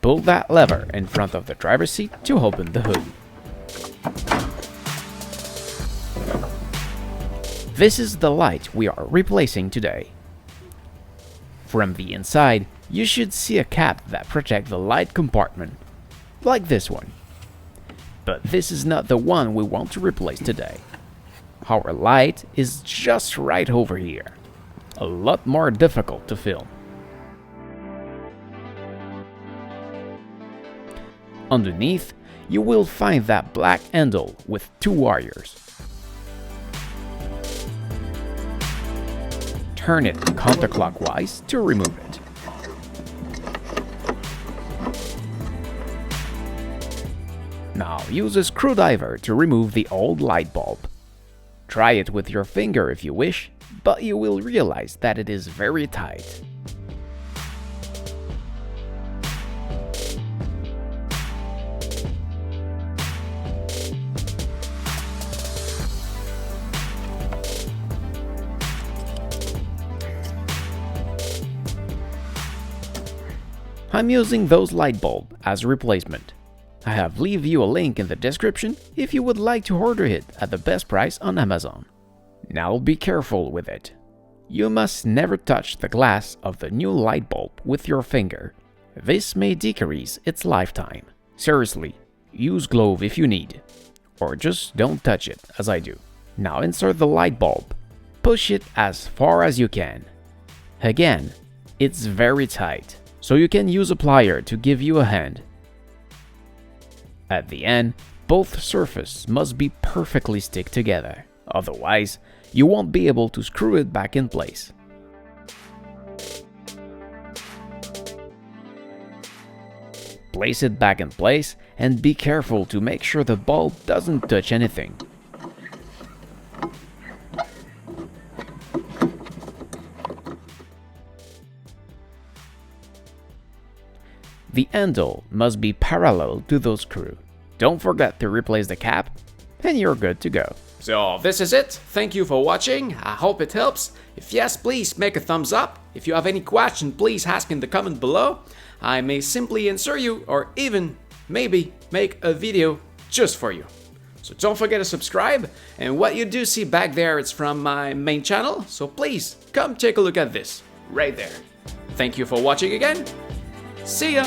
Pull that lever in front of the driver's seat to open the hood. This is the light we are replacing today. From the inside, you should see a cap that protects the light compartment, like this one. But this is not the one we want to replace today. Our light is just right over here, a lot more difficult to film. Underneath, you will find that black handle with 2 wires. Turn it counterclockwise to remove it. Now use a screwdriver to remove the old light bulb. Try it with your finger if you wish, but you will realize that it is very tight. I'm using those light bulb as a replacement. I have leave you a link in the description if you would like to order it at the best price on Amazon. Now be careful with it. You must never touch the glass of the new light bulb with your finger. This may decrease its lifetime. Seriously, use glove if you need. Or just don't touch it as I do. Now insert the light bulb. Push it as far as you can. Again, it's very tight, so you can use a plier to give you a hand. At the end, both surfaces must be perfectly stick together, otherwise you won't be able to screw it back in place. Place it back in place and be careful to make sure the bulb doesn't touch anything. The handle must be parallel to the screw. Don't forget to replace the cap, and you're good to go. So this is it. Thank you for watching. I hope it helps. If yes, please make a thumbs up. If you have any question, please ask in the comment below. I may simply answer you or even maybe make a video just for you. So don't forget to subscribe, and what you do see back there, it's from my main channel, so please come take a look at this right there. Thank you for watching again. See ya!